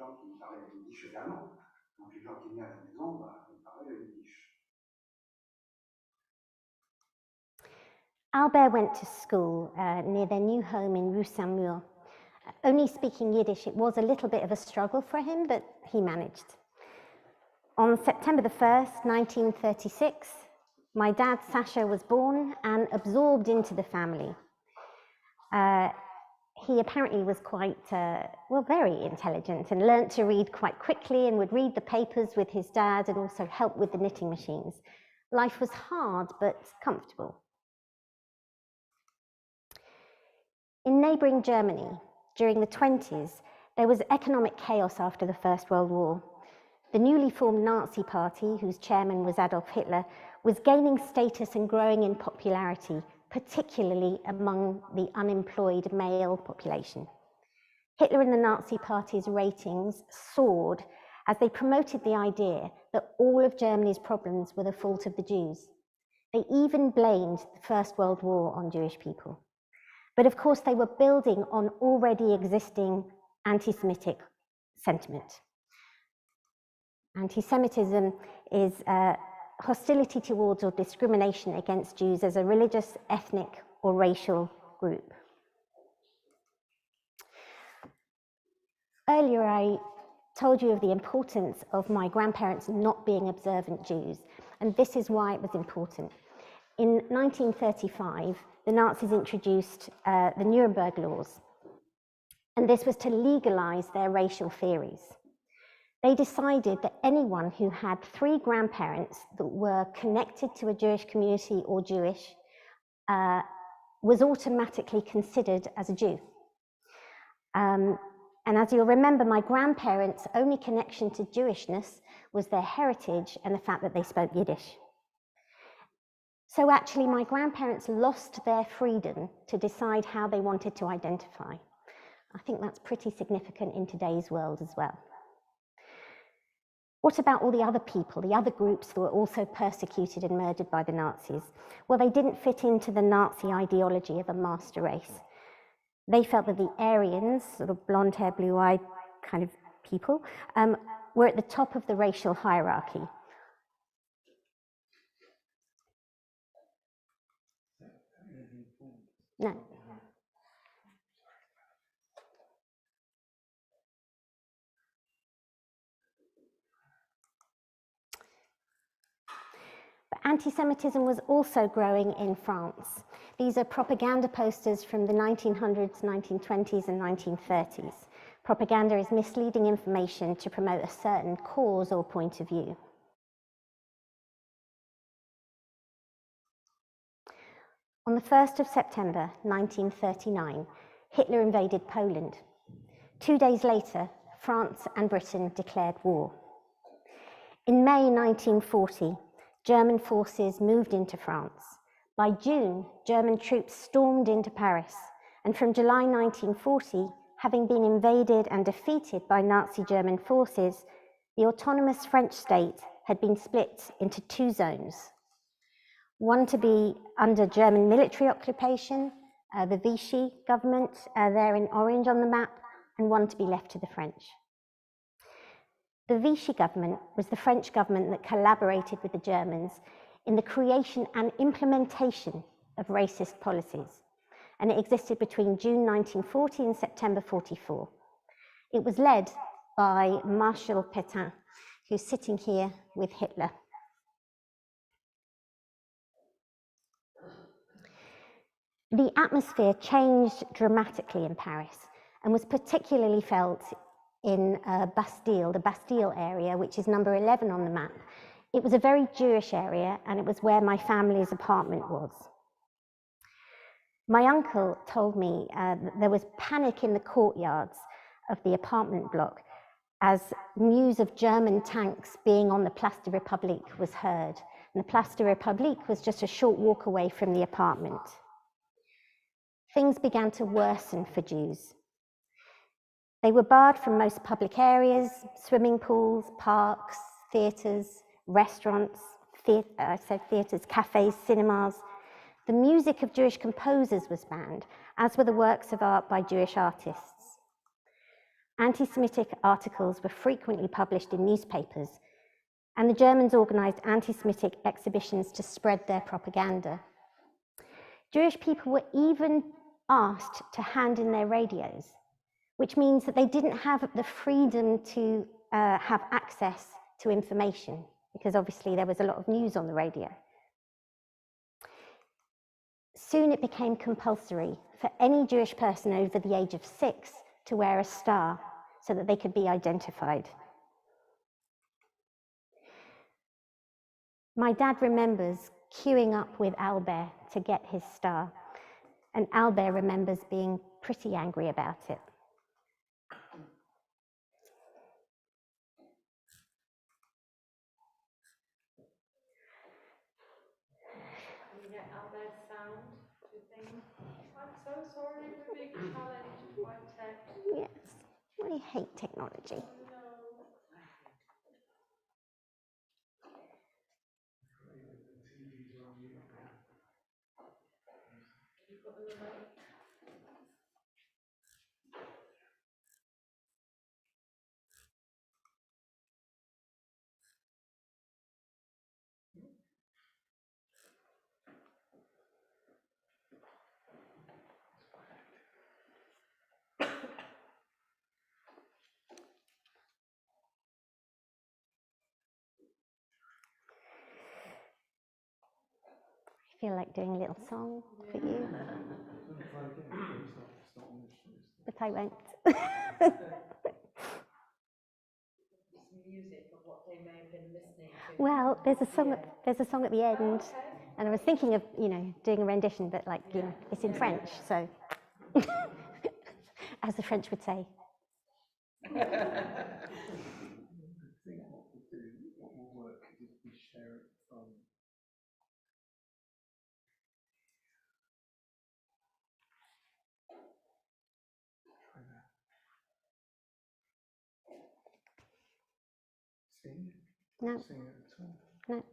gens qui parlaient le yiddish également. Donc les gens qui venaient à la maison, ils parlaient le yiddish. Albert went to school near their new home in Rue Saint-Mur. Only speaking Yiddish, it was a little bit of a struggle for him, but he managed. On September the 1st, 1936, my dad, Sasha, was born and absorbed into the family. He apparently was quite, very intelligent and learnt to read quite quickly and would read the papers with his dad and also help with the knitting machines. Life was hard, but comfortable. In neighbouring Germany, during the 1920s, there was economic chaos after the First World War. The newly formed Nazi Party, whose chairman was Adolf Hitler, was gaining status and growing in popularity, particularly among the unemployed male population. Hitler and the Nazi Party's ratings soared as they promoted the idea that all of Germany's problems were the fault of the Jews. They even blamed the First World War on Jewish people. But of course, they were building on already existing anti-Semitic sentiment. Anti-Semitism is hostility towards or discrimination against Jews as a religious, ethnic, or racial group. Earlier, I told you of the importance of my grandparents not being observant Jews, and this is why it was important. In 1935, the Nazis introduced the Nuremberg laws, and this was to legalize their racial theories. They decided that anyone who had 3 grandparents that were connected to a Jewish community or Jewish was automatically considered as a Jew. And as you'll remember, my grandparents' only connection to Jewishness was their heritage and the fact that they spoke Yiddish. So actually, my grandparents lost their freedom to decide how they wanted to identify. I think that's pretty significant in today's world as well. What about all the other people, the other groups that were also persecuted and murdered by the Nazis? Well, they didn't fit into the Nazi ideology of a master race. They felt that the Aryans, sort of blonde-haired, blue-eyed kind of people, were at the top of the racial hierarchy. No. But anti-Semitism was also growing in France. These are propaganda posters from the 1900s, 1920s, and 1930s. Propaganda is misleading information to promote a certain cause or point of view. On the 1st of September 1939, Hitler invaded Poland. 2 days later, France and Britain declared war. In May 1940, German forces moved into France. By June, German troops stormed into Paris, and from July 1940, having been invaded and defeated by Nazi German forces, the autonomous French state had been split into 2 zones. One to be under German military occupation, the Vichy government, there in orange on the map, and one to be left to the French. The Vichy government was the French government that collaborated with the Germans in the creation and implementation of racist policies, and it existed between June 1940 and September 1944. It was led by Marshal Pétain, who's sitting here with Hitler. The atmosphere changed dramatically in Paris and was particularly felt in Bastille, the Bastille area, which is number 11 on the map. It was a very Jewish area, and it was where my family's apartment was. My uncle told me that there was panic in the courtyards of the apartment block as news of German tanks being on the Place de République was heard. And the Place de République was just a short walk away from the apartment. Things began to worsen for Jews. They were barred from most public areas, swimming pools, parks, theatres, restaurants, theatres, cafes, cinemas. The music of Jewish composers was banned, as were the works of art by Jewish artists. Anti-Semitic articles were frequently published in newspapers, and the Germans organised anti-Semitic exhibitions to spread their propaganda. Jewish people were even asked to hand in their radios, which means that they didn't have the freedom to have access to information, because obviously there was a lot of news on the radio. Soon it became compulsory for any Jewish person over the age of 6 to wear a star so that they could be identified. My dad remembers queuing up with Albert to get his star, and Albert remembers being pretty angry about it. Albert's sound to things. I'm so sorry, we're being challenged by tech. Yes, I hate technology. No. You've got the remote. I feel like doing a little song for you, but I won't. Music of what they may have been listening to. Well, there's a song at the end, and I was thinking of, doing a rendition, but it's in French, so as the French would say. I think what we'll do, what will work is if we share it from Sing it? No. Sing it at all? No.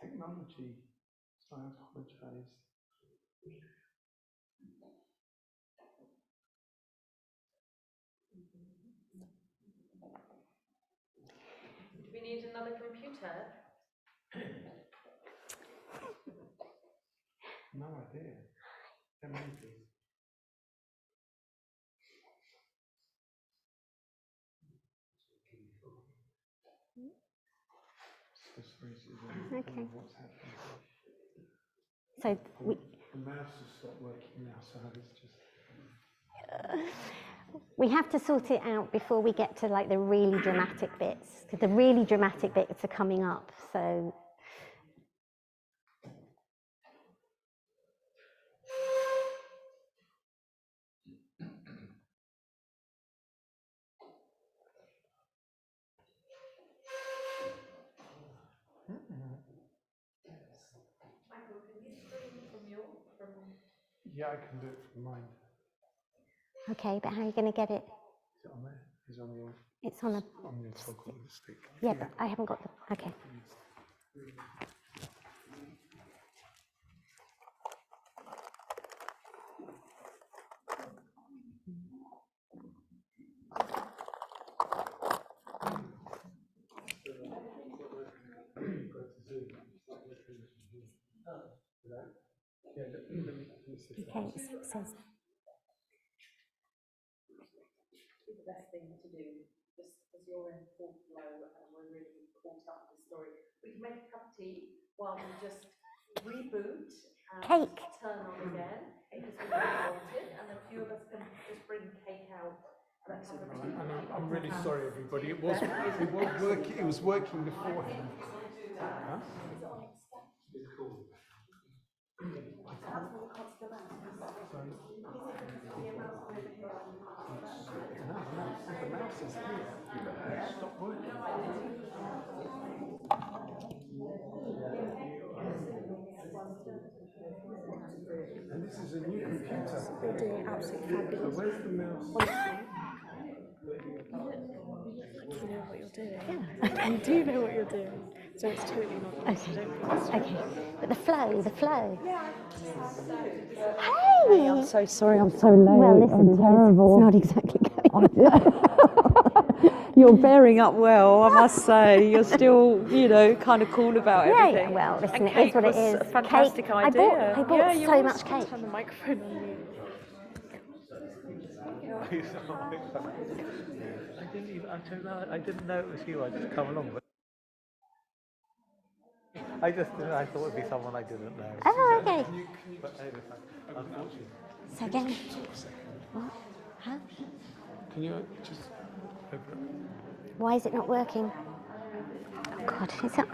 Technology, so I apologize. Do we need another computer? No idea. There may be. So sorry, Susan. Okay. What's happening? So The mouse has stopped working now, so it's just. we have to sort it out before we get to the really dramatic bits, because the really dramatic bits are coming up. So. Michael, can you stream from Yeah, I can do it from mine. Okay, but how are you going to get it? Is it on there? Is it on your? It's on your toggle with the stick. Yeah, but I haven't got the. Okay. Okay, it says. the best thing to do, just as you're in full flow and we're really caught up with the story. We can make a cup of tea while we just reboot and Cake. turn on again, because we really want it, and a few of us can just bring cake out. I'm really sorry, everybody. It was working beforehand. Huh? It's cool. Sorry. says here, stop working. And this is a new computer. You're doing absolutely fabulous. So where's the mouse? Honestly, you know what you're doing. Yeah. You do know what you're doing. So it's totally not. Okay. Okay. Okay. But the flow. Hey, I'm so sorry. I'm so late. Well, listen, I'm terrible. it's not exactly going. You're bearing up well, I must say. You're still, kind of cool about everything. Yeah, well, listen, And it is what it cake was is. a fantastic Cake, idea. I bought you so always much cake. Turn the microphone on you. I didn't know it was you. I just come along, but I thought it would be someone I didn't know. Oh, okay. But anyway, unfortunately. So again, what? Huh? Can you just open it? Why is it not working? Oh God, is that?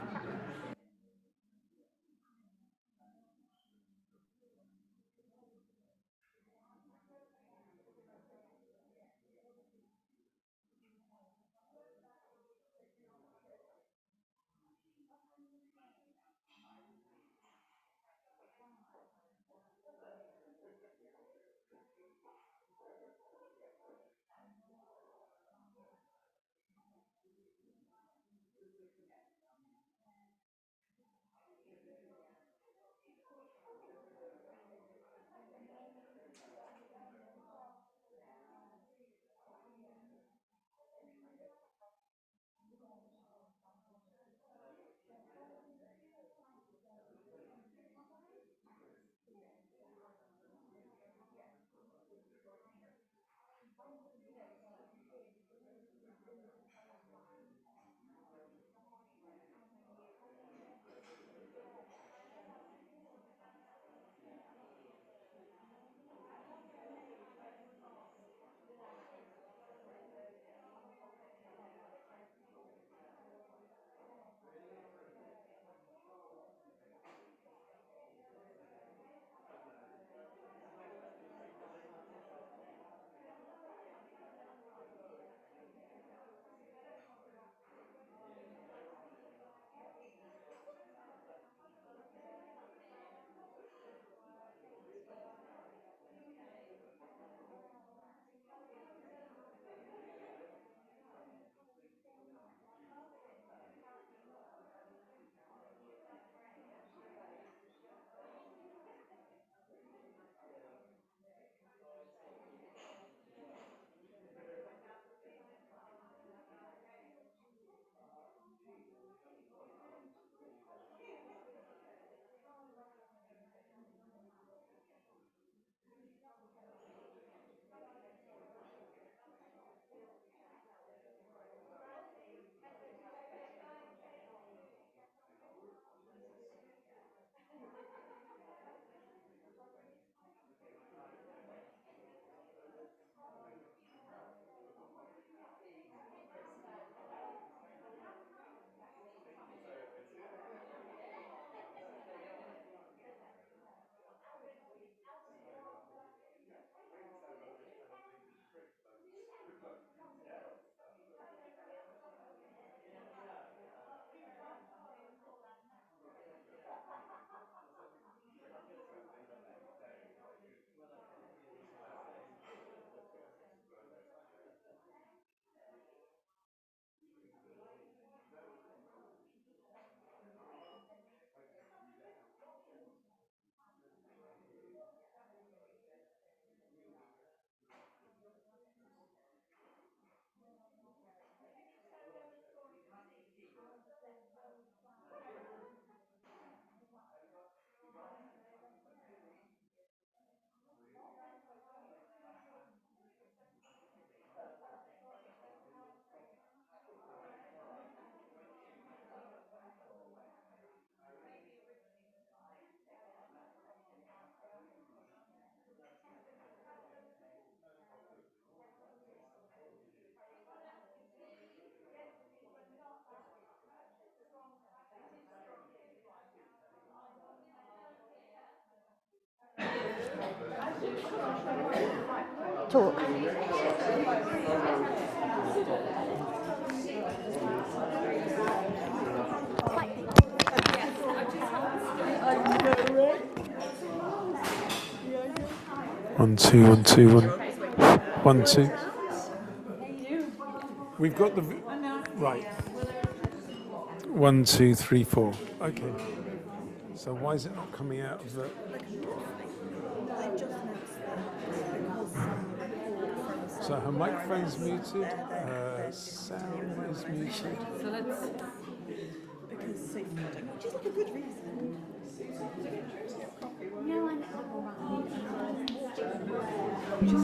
Talk. 1, 2, 1, 2, 1. 1, 2. We've got the right. 1, 2, 3, 4. Okay. So why is it not coming out of the? So her microphone's muted. Sound is muted. So let's, because safeguarding, which is like a good reason. No, I'm